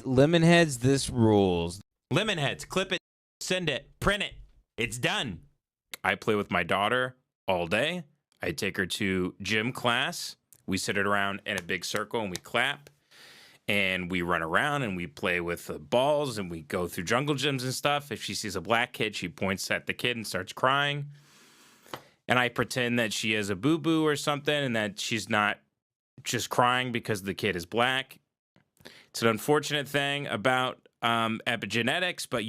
Lemonheads, this rules. Lemonheads, clip it, send it, print it. It's done. I play with my daughter all day. I take her to gym class. We sit it around in a big circle and we clap. And we run around and we play with the balls and we go through jungle gyms and stuff. If she sees a black kid, she points at the kid and starts crying. And I pretend that she has a boo-boo or something and that she's not just crying because the kid is black. It's an unfortunate thing about epigenetics, but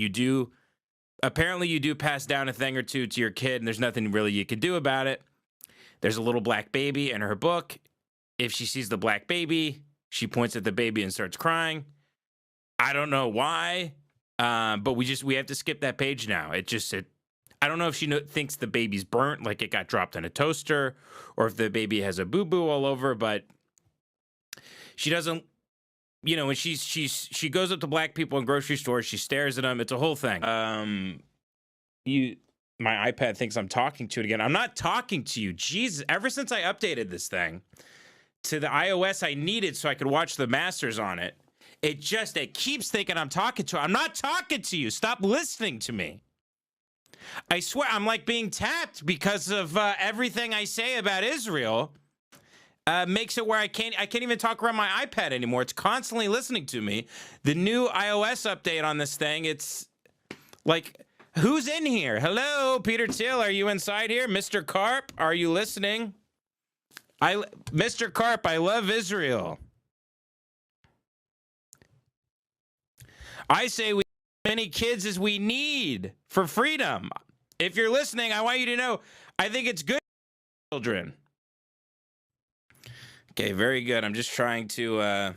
apparently you do pass down a thing or two to your kid and there's nothing really you can do about it. There's a little black baby in her book. If she sees the black baby, she points at the baby and starts crying. I don't know why, but we have to skip that page now. I don't know if she thinks the baby's burnt, like it got dropped in a toaster, or if the baby has a boo-boo all over, but she doesn't, when she goes up to black people in grocery stores, she stares at them. It's a whole thing. My iPad thinks I'm talking to it again. I'm not talking to you. Jesus, ever since I updated this thing to the iOS I needed so I could watch the masters on it, it keeps thinking I'm talking to it. I'm not talking to you. Stop listening to me. I swear, I'm like being tapped because of everything I say about Israel. Makes it where I can't even talk around my iPad anymore. It's constantly listening to me. The new iOS update on this thing, it's like, who's in here? Hello, Peter Thiel, are you inside here? Mr. Carp, are you listening? Mr. Carp, I love Israel. I say we have as many kids as we need for freedom. If you're listening, I want you to know, I think it's good for children. Okay, very good. I'm just trying to,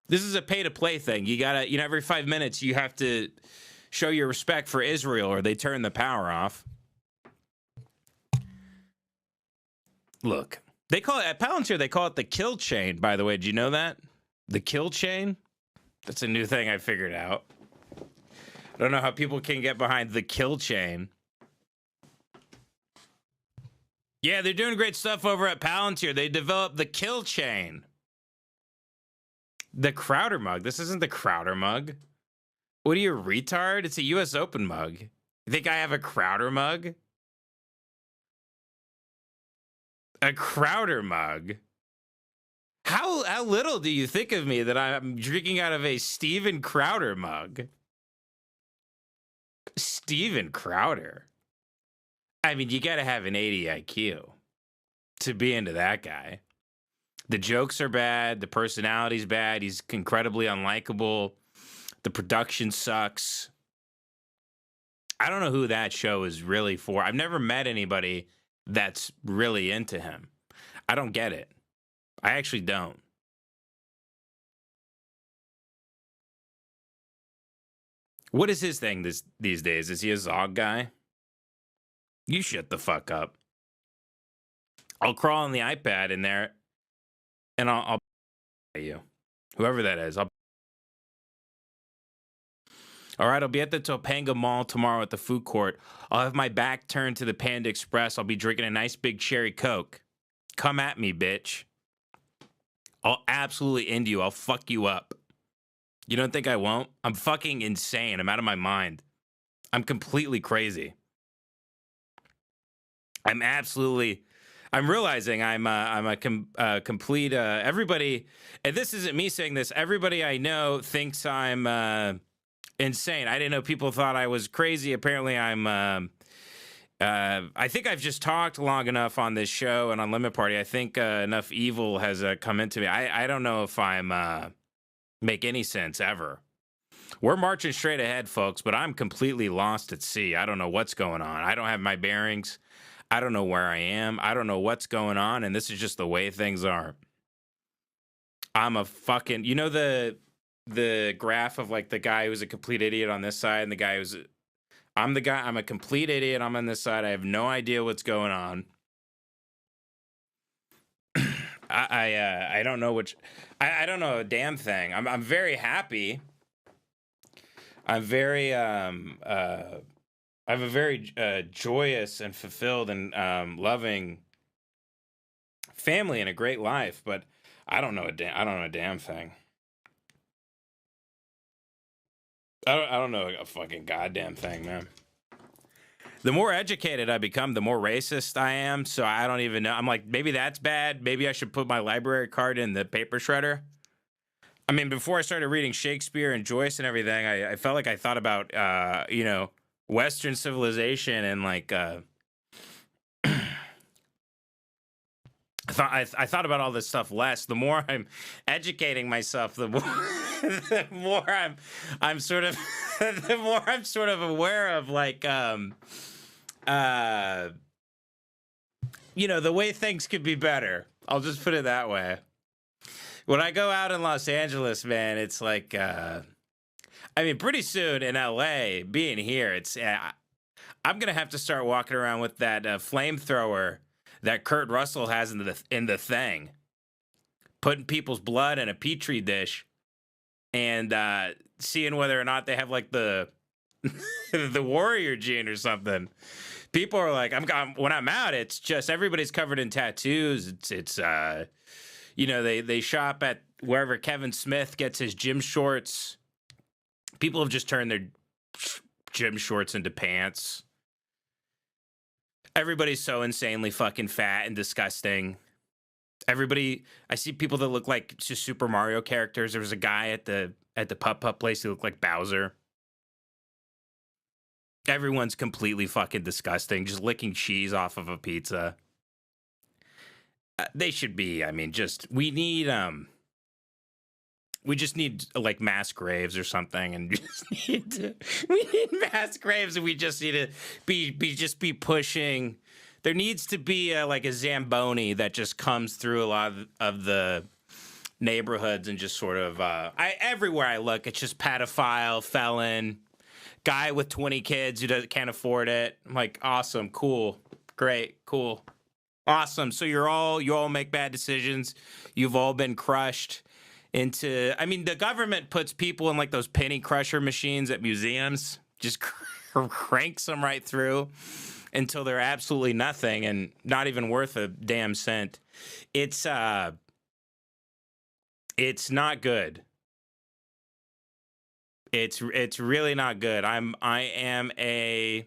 this is a pay-to-play thing. You gotta, every 5 minutes, you have to show your respect for Israel or they turn the power off. Look, they call it, at Palantir, they call it the kill chain, by the way. Do you know that? The kill chain? That's a new thing I figured out. I don't know how people can get behind the kill chain. Yeah, they're doing great stuff over at Palantir. They developed the kill chain. The Crowder mug. This isn't the Crowder mug. What are you, a retard? It's a US Open mug. You think I have a Crowder mug? A Crowder mug? How little do you think of me that I'm drinking out of a Steven Crowder mug? Steven Crowder? I mean, you gotta have an 80 IQ to be into that guy. The jokes are bad. The personality's bad. He's incredibly unlikable. The production sucks. I don't know who that show is really for. I've never met anybody that's really into him. I don't get it. I actually don't. What is his thing these days? Is he a Zog guy? You shut the fuck up. I'll crawl on the iPad in there and I'll you. Whoever that is. All right, I'll be at the Topanga Mall tomorrow at the food court. I'll have my back turned to the Panda Express. I'll be drinking a nice big cherry Coke. Come at me, bitch. I'll absolutely end you. I'll fuck you up. You don't think I won't? I'm fucking insane. I'm out of my mind. I'm completely crazy. I'm realizing I'm a complete, everybody, and this isn't me saying this, everybody I know thinks I'm insane. I didn't know people thought I was crazy. Apparently I think I've just talked long enough on this show and on Limit Party. I think enough evil has come into me. I don't know if I'm make any sense ever. We're marching straight ahead, folks, but I'm completely lost at sea. I don't know what's going on. I don't have my bearings. I don't know where I am. I don't know what's going on, and this is just the way things are. I'm a fucking, the graph of like the guy who's a complete idiot on this side and the guy who's, I'm a complete idiot. I'm on this side. I have no idea what's going on. I don't know I don't know a damn thing. I'm very happy. I'm very I have a very joyous and fulfilled and loving family and a great life, but I don't know a damn thing. I don't know a fucking goddamn thing, man. The more educated I become, the more racist I am. So I don't even know. I'm like, maybe that's bad. Maybe I should put my library card in the paper shredder. I mean, before I started reading Shakespeare and Joyce and everything, I felt like I thought about, Western civilization and like, I thought about all this stuff less. The more I'm educating myself, the more the more I'm sort of the more I'm sort of aware of like the way things could be better. I'll just put it that way. When I go out in Los Angeles, man, it's like pretty soon in LA, being here, it's I'm gonna have to start walking around with that flamethrower that Kurt Russell has in the Thing, putting people's blood in a petri dish and seeing whether or not they have like the the warrior gene or something. People are like, when I'm out, it's just everybody's covered in tattoos. It's they shop at wherever Kevin Smith gets his gym shorts. People have just turned their gym shorts into pants. Everybody's so insanely fucking fat and disgusting. I see people that look like just Super Mario characters. There was a guy at the Putt Putt place who looked like Bowser. Everyone's completely fucking disgusting, just licking cheese off of a pizza. They should be. We just need like mass graves or something, and we need mass graves, and we just need to be pushing. There needs to be like a Zamboni that just comes through a lot of the neighborhoods and just sort of everywhere I look, it's just pedophile, felon, guy with 20 kids who can't afford it. I'm like, awesome, cool, great, cool, awesome. So you all make bad decisions. You've all been crushed into. The government puts people in like those penny crusher machines at museums, just cranks them right through until they're absolutely nothing and not even worth a damn cent. It's not good. It's really not good. I am a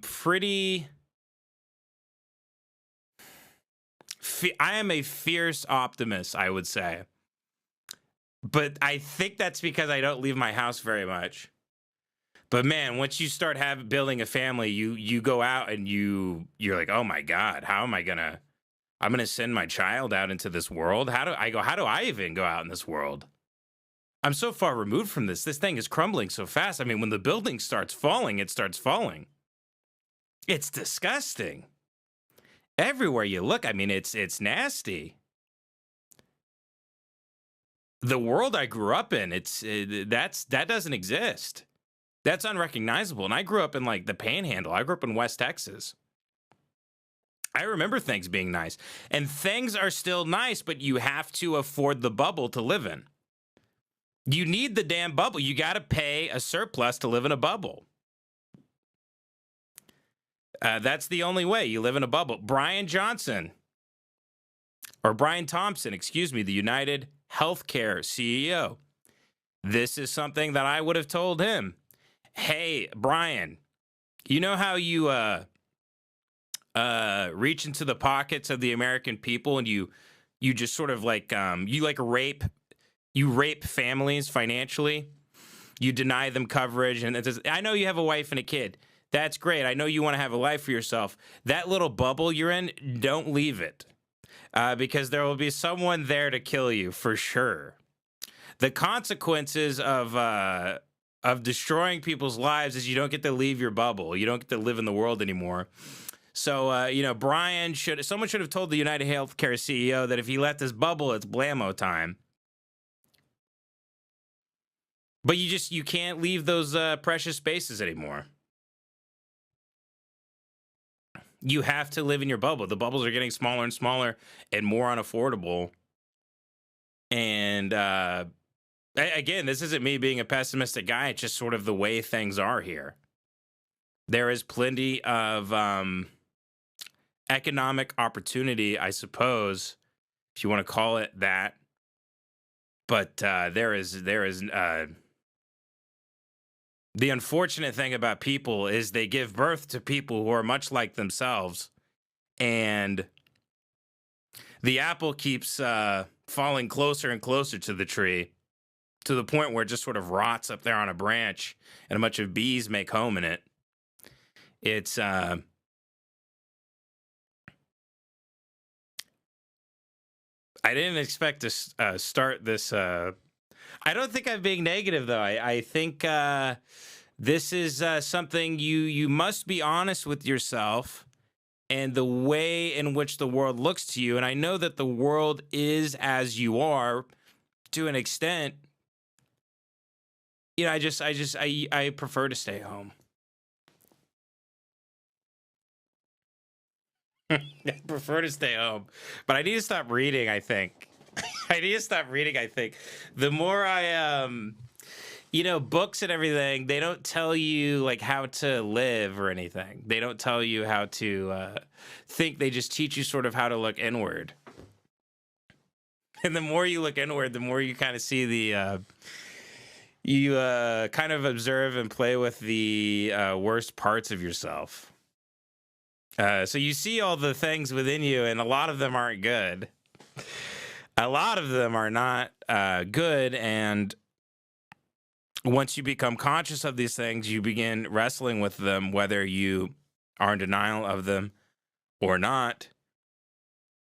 pretty. I am a fierce optimist, I would say. But I think that's because I don't leave my house very much. But man, once you start building a family, you go out and you're like, oh my God, I'm gonna send my child out into this world. How do I even go out in this world? I'm so far removed from this. This thing is crumbling so fast. When the building starts falling, it starts falling. It's disgusting. Everywhere you look, it's nasty. The world I grew up in, that doesn't exist. That's unrecognizable. And I grew up in like the Panhandle. I grew up in West Texas. I remember things being nice. And things are still nice, but you have to afford the bubble to live in. You need the damn bubble. You got to pay a surplus to live in a bubble. That's the only way. You live in a bubble. Brian Thompson, the United Healthcare CEO. This is something that I would have told him. Hey, Brian, you know how you reach into the pockets of the American people and you just sort of like you rape families financially. You deny them coverage, and I know you have a wife and a kid. That's great. I know you want to have a life for yourself. That little bubble you're in, don't leave it, because there will be someone there to kill you for sure. The consequences of destroying people's lives is you don't get to leave your bubble. You don't get to live in the world anymore. So, someone should have told the United Healthcare CEO that if he let this bubble, it's blammo time. But you can't leave those precious spaces anymore. You have to live in your bubble. The bubbles are getting smaller and smaller and more unaffordable. And again, this isn't me being a pessimistic guy. It's just sort of the way things are here. There is plenty of economic opportunity, I suppose, if you want to call it that. But there is the unfortunate thing about people is they give birth to people who are much like themselves, and the apple keeps falling closer and closer to the tree, to the point where it just sort of rots up there on a branch, and a bunch of bees make home in it. It's I didn't expect to start this. I don't think I'm being negative, though. I think this is something you must be honest with yourself and the way in which the world looks to you. And I know that the world is as you are to an extent. You know, I prefer to stay home. I prefer to stay home, but I need to stop reading, I think. I need to stop reading, I think. The more I, you know, books and everything, they don't tell you, like, how to live or anything. They don't tell you how to think. They just teach you sort of how to look inward. And the more you look inward, the more you kind of see the, you kind of observe and play with the worst parts of yourself. So you see all the things within you, and a lot of them aren't good. A lot of them are not good, and once you become conscious of these things, you begin wrestling with them, whether you are in denial of them or not.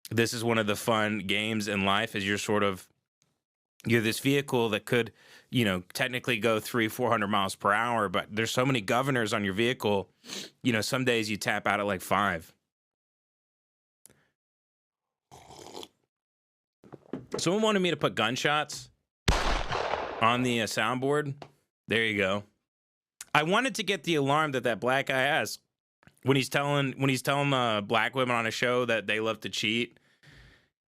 This is one of the fun games in life, is you're this vehicle that could, you know, technically go 300-400 miles per hour, but there's so many governors on your vehicle, you know, some days you tap out at like 5. Someone wanted me to put gunshots on the soundboard. There you go. I wanted to get the alarm that black guy has when he's telling black women on a show that they love to cheat.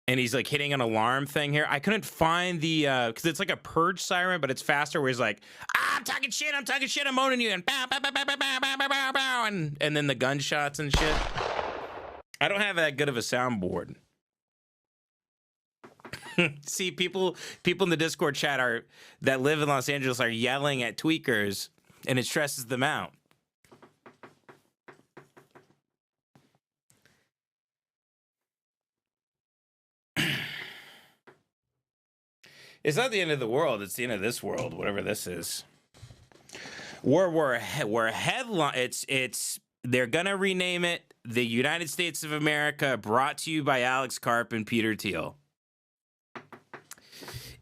And he's like hitting an alarm thing here. I couldn't find the, because it's like a purge siren, but it's faster, where he's like, I'm talking shit, I'm owning you, and bow, bow, bow, bow, bow, bow, bow, bow, bow, and then the gunshots and shit. I don't have that good of a soundboard. See, people in the Discord chat that live in Los Angeles are yelling at tweakers, and it stresses them out. It's not the end of the world. It's the end of this world, whatever this is. We're headline. It's they're gonna rename it the United States of America. Brought to you by Alex Karp and Peter Thiel.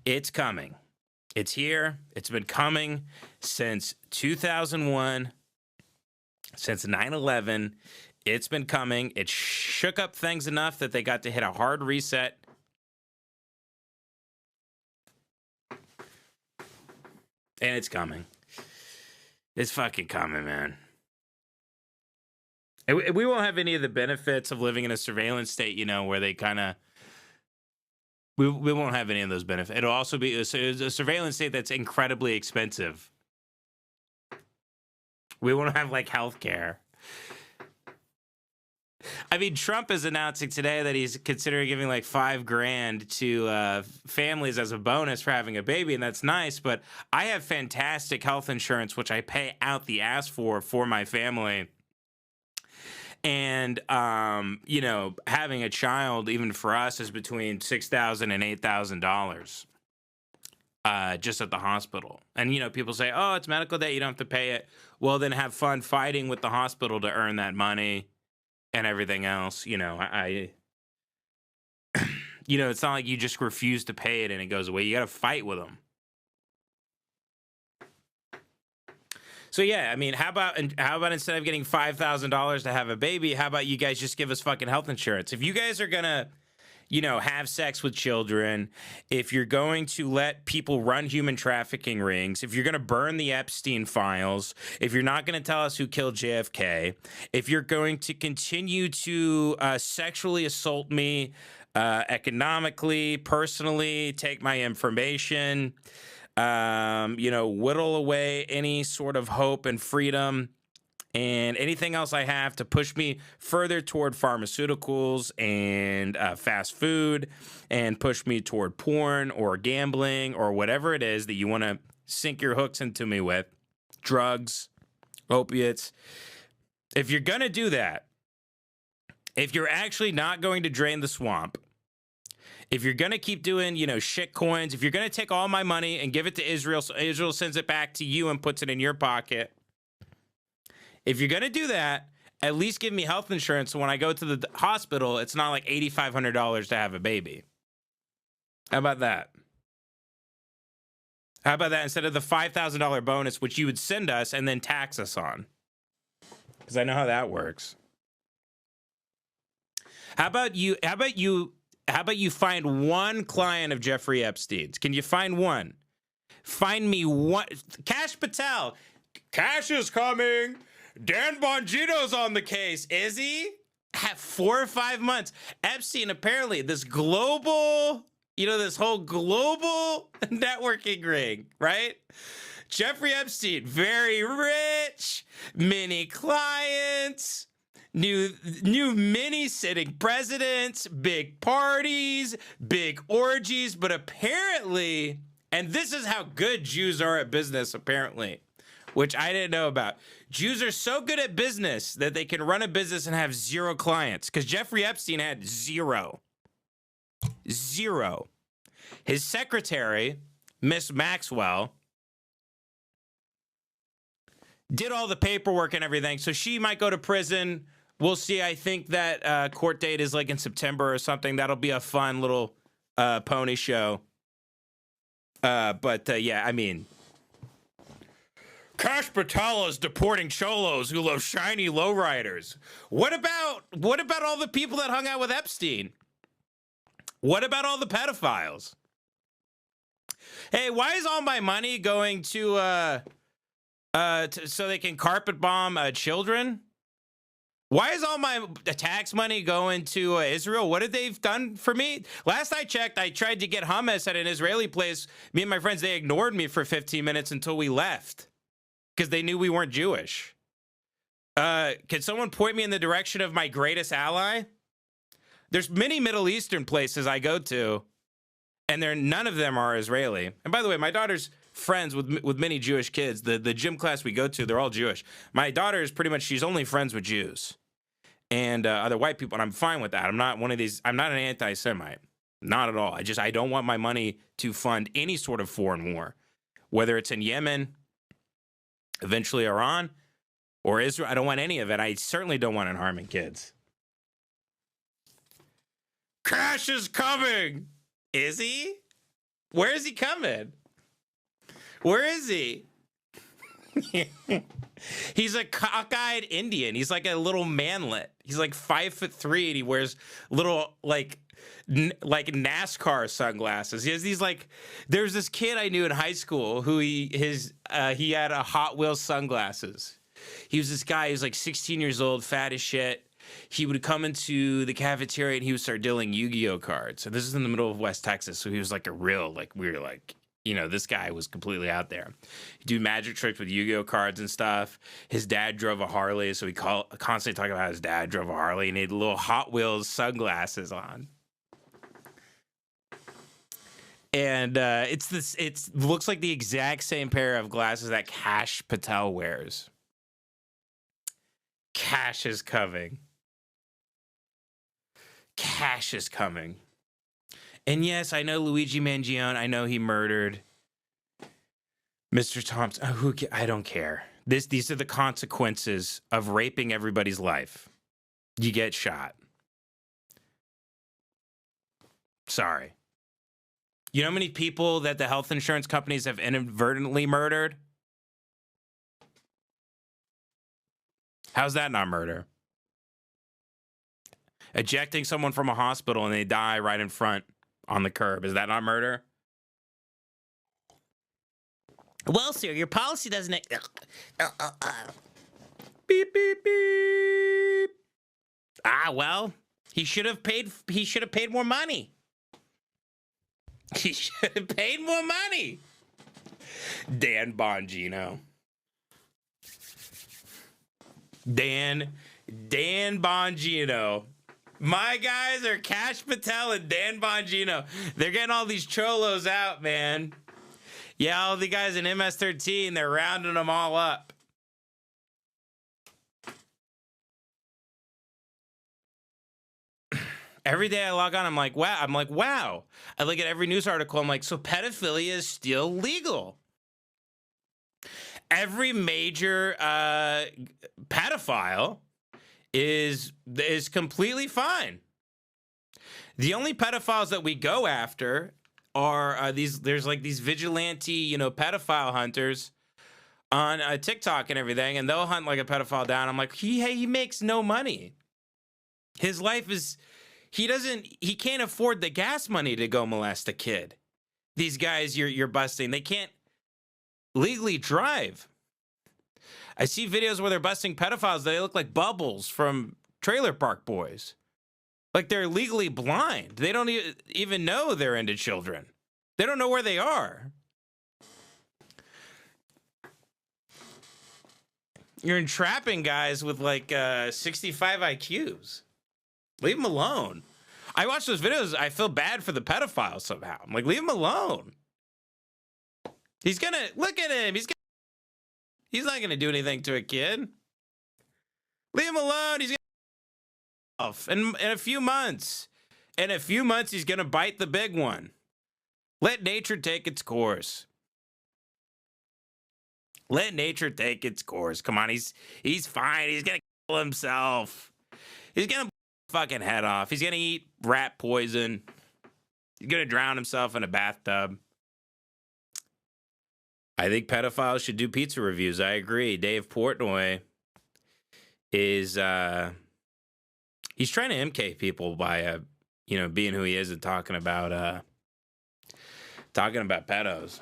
It's coming. It's here. It's been coming since 2001, since 9/11. It's been coming. It shook up things enough that they got to hit a hard reset. And it's coming. It's fucking coming, man. And we won't have any of the benefits of living in a surveillance state, you know, where they kind of... We won't have any of those benefits. It'll also be a surveillance state that's incredibly expensive. We won't have, like, health care. I mean, Trump is announcing today that he's considering giving like $5,000 to families as a bonus for having a baby, and that's nice. But I have fantastic health insurance, which I pay out the ass for my family. And you know, having a child, even for us, is between $6,000 and $8,000 just at the hospital. And you know, people say, "Oh, it's medical debt; you don't have to pay it." Well, then have fun fighting with the hospital to earn that money. And everything else, you know, you know, it's not like you just refuse to pay it and it goes away. You got to fight with them. So yeah, I mean, how about instead of getting $5,000 to have a baby, how about you guys just give us fucking health insurance? If you guys are gonna, you know, have sex with children, if you're going to let people run human trafficking rings, if you're going to burn the Epstein files, if you're not going to tell us who killed JFK, if you're going to continue to sexually assault me economically, personally, take my information, you know, whittle away any sort of hope and freedom and anything else I have to push me further toward pharmaceuticals and fast food, and push me toward porn or gambling or whatever it is that you want to sink your hooks into me with, drugs, opiates. If you're going to do that, if you're actually not going to drain the swamp, if you're going to keep doing, shit coins, if you're going to take all my money and give it to Israel so Israel sends it back to you and puts it in your pocket, if you're going to do that, at least give me health insurance so when I go to the hospital, it's not like $8,500 to have a baby. How about that? How about that instead of the $5,000 bonus, which you would send us and then tax us on? Because I know how that works. How about you find one client of Jeffrey Epstein's? Can you find one? Find me one. Cash Patel. Cash is coming. Dan Bongino's on the case. Is he? 4 or 5 months. Epstein, apparently, this global, this whole global networking ring, right? Jeffrey Epstein, very rich, many clients, new mini sitting presidents, big parties, big orgies, but apparently, and this is how good Jews are at business, apparently, which I didn't know about. Jews are so good at business that they can run a business and have 0 clients, because Jeffrey Epstein had 0. 0. His secretary, Miss Maxwell, did all the paperwork and everything, so she might go to prison. We'll see. I think that court date is like in September or something. That'll be a fun little pony show. Yeah, I mean, Cash Patel is deporting cholos who love shiny lowriders. What about all the people that hung out with Epstein? What about all the pedophiles? Hey, why is all my money going to so they can carpet bomb children? Why is all my tax money going to Israel? What have they done for me? Last I checked, I tried to get hummus at an Israeli place. Me and my friends, they ignored me for 15 minutes until we left because they knew we weren't Jewish. Can someone point me in the direction of my greatest ally? There's many Middle Eastern places I go to, and none of them are Israeli. And by the way, my daughter's friends with many Jewish kids. The gym class we go to, they're all Jewish. My daughter is pretty much, she's only friends with Jews and other white people, and I'm fine with that. I'm not one of these, I'm not an anti-Semite. Not at all. I don't want my money to fund any sort of foreign war, whether it's in Yemen, eventually Iran, or Israel. I don't want any of it. I certainly don't want it harming kids. Cash is coming. Is he? Where is he coming? Where is he? He's a cockeyed Indian. He's like a little manlet. He's like 5'3", and he wears little like NASCAR sunglasses. He has these like. There's this kid I knew in high school who he had a Hot Wheels sunglasses. He was this guy who's like 16 years old, fat as shit. He would come into the cafeteria and he would start dealing Yu-Gi-Oh cards. So this is in the middle of West Texas. So he was like a real, like, we were like, this guy was completely out there. He'd do magic tricks with Yu-Gi-Oh cards and stuff. His dad drove a Harley, so he constantly talking about his dad drove a Harley, and he had little Hot Wheels sunglasses on. And it looks like the exact same pair of glasses that Cash Patel wears. Cash is coming. Cash is coming. And yes, I know Luigi Mangione. I know he murdered Mr. Thompson. I don't care. These are the consequences of raping everybody's life. You get shot. Sorry. You know how many people that the health insurance companies have inadvertently murdered? How's that not murder? Ejecting someone from a hospital and they die right in front on the curb. Is that not murder? Well, sir, your policy doesn't... Beep, beep, beep. Well, he should have paid more money. He should have paid more money. Dan Bongino. Dan Bongino. My guys are Cash Patel and Dan Bongino. They're getting all these cholos out, man. Yeah, all the guys in MS-13, they're rounding them all up. Every day I log on, I'm like, wow. I look at every news article, I'm like, so pedophilia is still legal. Every major pedophile is completely fine. The only pedophiles that we go after are there's like these vigilante, pedophile hunters on TikTok and everything, and they'll hunt like a pedophile down. I'm like, he makes no money. His life is, he can't afford the gas money to go molest a kid. These guys you're busting, they can't legally drive. I see videos where they're busting pedophiles. They look like Bubbles from Trailer Park Boys. Like they're legally blind. They don't even know they're into children. They don't know where they are. You're entrapping guys with like 65 IQs. Leave them alone. I watch those videos. I feel bad for the pedophile somehow. I'm like, leave him alone. He's gonna, look at him. He's not gonna do anything to a kid. Leave him alone. He's gonna off in a few months. In a few months, he's gonna bite the big one. Let nature take its course. Let nature take its course. Come on, he's fine. He's gonna kill himself. He's gonna fucking head off. He's gonna eat rat poison. He's gonna drown himself in a bathtub. I think pedophiles should do pizza reviews. I agree. Dave Portnoy is he's trying to MK people by being who he is and talking about pedos.